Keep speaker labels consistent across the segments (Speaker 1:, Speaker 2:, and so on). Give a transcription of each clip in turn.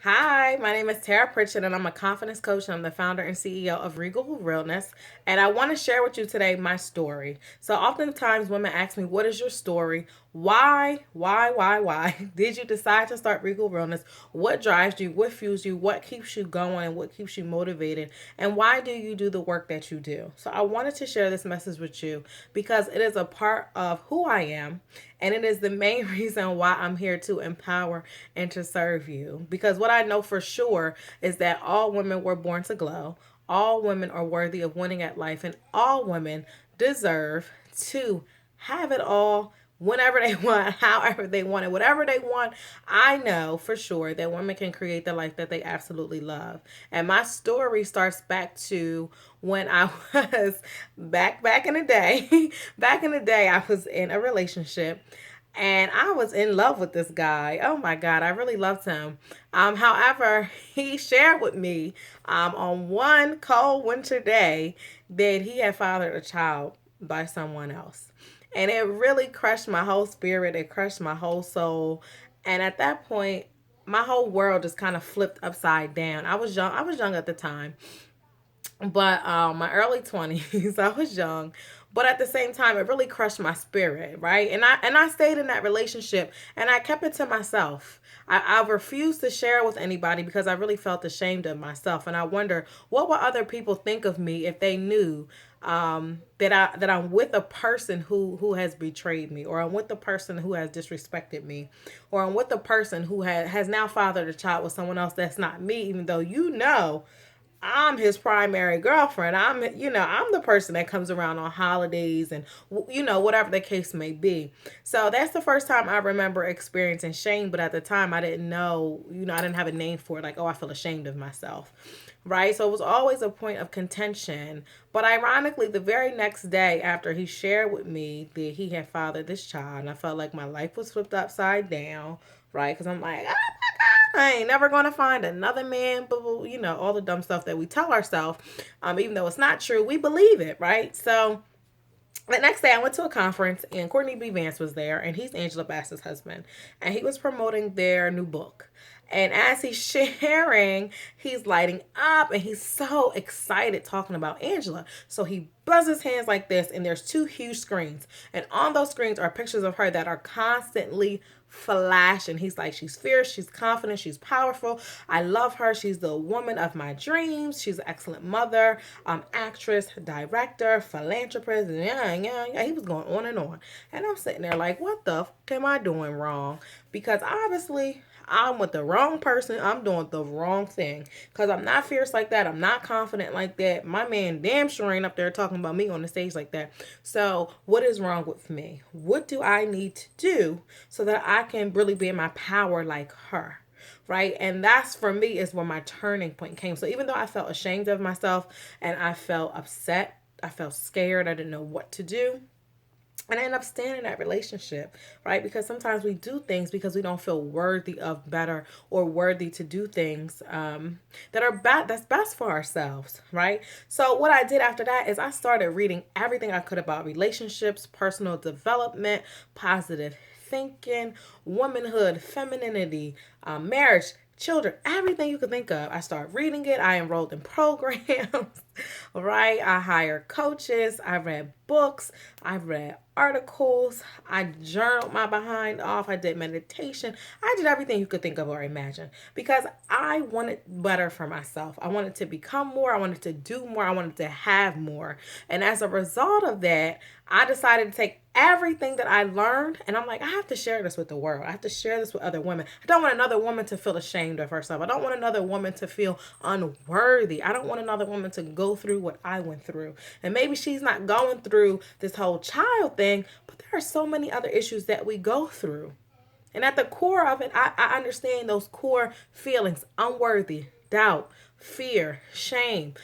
Speaker 1: Hi, my name is Tara Pritchett, and I'm a confidence coach, and I'm the founder and CEO of Regal Realness. And I want to share with you today my story. So, oftentimes, women ask me, "What is your story? Why did you decide to start Regal Realness? What drives you? What fuels you? What keeps you going? And what keeps you motivated? And why do you do the work that you do?" So, I wanted to share this message with you because it is a part of who I am, and it is the main reason why I'm here to empower and to serve you. Because what I know for sure is that all women were born to glow, all women are worthy of winning at life, and all women deserve to have it all whenever they want, however they want it, whatever they want. I know for sure that women can create the life that they absolutely love. And my story starts back to when I was back in the day. Back in the day, I was in a relationship and I was in love with this guy. Oh my God, I really loved him. However, he shared with me on one cold winter day that he had fathered a child by someone else. And it really crushed my whole spirit. It crushed my whole soul. And at that point, my whole world just kind of flipped upside down. I was young. I was young at the time, but my early 20s. I was young, but at the same time it really crushed my spirit, right? And I stayed in that relationship and I kept it to myself. I refused to share it with anybody because I really felt ashamed of myself, and I wonder what would other people think of me if they knew that I'm with a person who has betrayed me, or I'm with a person who has disrespected me, or I'm with a person who has now fathered a child with someone else that's not me, even though I'm his primary girlfriend. I'm the person that comes around on holidays and, whatever the case may be. So that's the first time I remember experiencing shame. But at the time, I didn't know, I didn't have a name for it. Like, oh, I feel ashamed of myself. Right. So it was always a point of contention. But ironically, the very next day after he shared with me that he had fathered this child, and I felt like my life was flipped upside down. Right. Because I'm like, I ain't never gonna find another man, but all the dumb stuff that we tell ourselves, even though it's not true, we believe it, right? So the next day, I went to a conference, and Courtney B. Vance was there, and he's Angela Bassett's husband, and he was promoting their new book. And as he's sharing, he's lighting up, and he's so excited talking about Angela. So he buzz his hands like this, and there's two huge screens, and on those screens are pictures of her that are constantly flashing. He's like, she's fierce, she's confident, she's powerful. I love her. She's the woman of my dreams. She's an excellent mother, actress, director, philanthropist. Yeah. He was going on and on. And I'm sitting there like, what the am I doing wrong? Because obviously I'm with the wrong person. I'm doing the wrong thing. Because I'm not fierce like that. I'm not confident like that. My man damn sure ain't up there talking about me on the stage like that. So, what is wrong with me? What do I need to do so that I can really be in my power like her? Right. And that's for me is where my turning point came. So, even though I felt ashamed of myself and I felt upset, I felt scared, I didn't know what to do, and I end up staying in that relationship, right? Because sometimes we do things because we don't feel worthy of better, or worthy to do things that are that's best for ourselves, right? So what I did after that is I started reading everything I could about relationships, personal development, positive thinking, womanhood, femininity, marriage, children, everything you could think of. I started reading it. I enrolled in programs, right? I hired coaches. I read books. I read articles. I journaled my behind off. I did meditation. I did everything you could think of or imagine because I wanted better for myself. I wanted to become more. I wanted to do more. I wanted to have more. And as a result of that, I decided to take everything that I learned, and I'm like, I have to share this with the world. I have to share this with other women. I don't want another woman to feel ashamed of herself. I don't want another woman to feel unworthy. I don't want another woman to go through what I went through. And maybe she's not going through this whole child thing, but there are so many other issues that we go through. And at the core of it, I understand those core feelings: unworthy, doubt, fear, shame,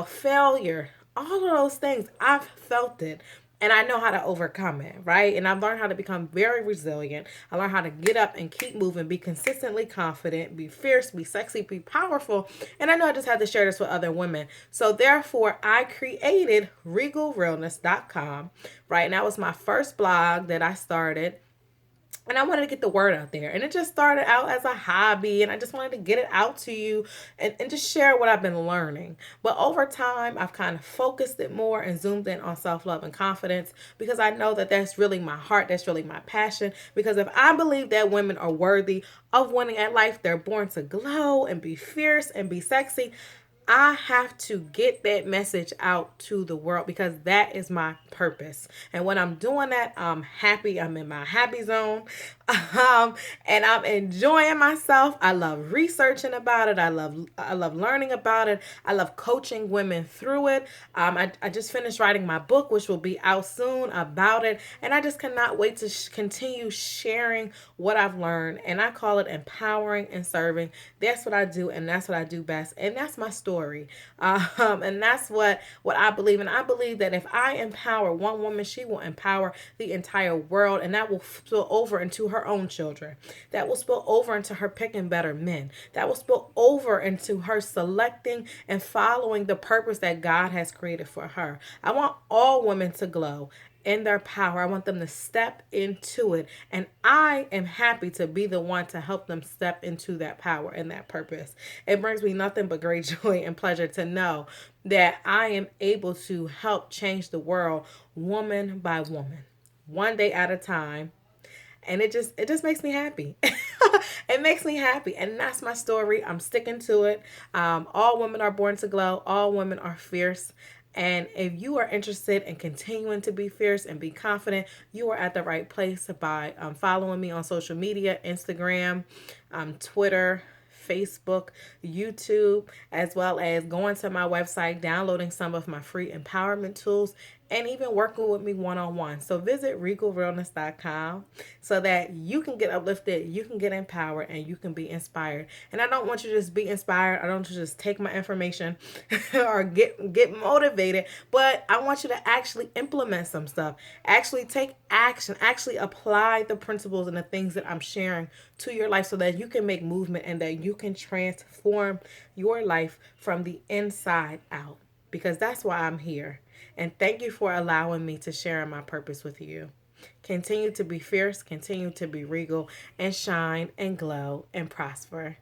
Speaker 1: failure, all of those things. I've felt it. And I know how to overcome it, right? And I've learned how to become very resilient. I learned how to get up and keep moving, be consistently confident, be fierce, be sexy, be powerful. And I know I just had to share this with other women. So therefore, I created regalrealness.com, right? And that was my first blog that I started. and I wanted to get the word out there. And it just started out as a hobby, and I just wanted to get it out to you and just share what I've been learning. But over time, I've kind of focused it more and zoomed in on self love and confidence because I know that that's really my heart, that's really my passion. Because if I believe that women are worthy of winning at life, they're born to glow and be fierce and be sexy. I have to get that message out to the world because that is my purpose. And when I'm doing that, I'm happy. I'm in my happy zone. And I'm enjoying myself. I love researching about it. I love learning about it. I love coaching women through it. I just finished writing my book, which will be out soon about it. And I just cannot wait to continue sharing what I've learned. And I call it empowering and serving. That's what I do, and that's what I do best. And that's my story. And that's what I believe. And I believe that if I empower one woman, she will empower the entire world. And that will spill over into her own children. That will spill over into her picking better men. That will spill over into her selecting and following the purpose that God has created for her. I want all women to glow in their power. I want them to step into it. And I am happy to be the one to help them step into that power and that purpose. It brings me nothing but great joy and pleasure to know that I am able to help change the world woman by woman, one day at a time. And it just makes me happy. It makes me happy, and that's my story. I'm sticking to it. All women are born to glow. All women are fierce. And if you are interested in continuing to be fierce and be confident, you are at the right place by following me on social media, Instagram, Twitter, Facebook, YouTube, as well as going to my website, downloading some of my free empowerment tools, and even working with me one on one. So visit regalrealness.com so that you can get uplifted, you can get empowered, and you can be inspired. And I don't want you to just be inspired. I don't want you to just take my information or get motivated, but I want you to actually implement some stuff. Actually take action. Actually apply the principles and the things that I'm sharing to your life so that you can make movement and that you can transform your life from the inside out. Because that's why I'm here. And thank you for allowing me to share my purpose with you. Continue to be fierce, continue to be regal, and shine and glow and prosper.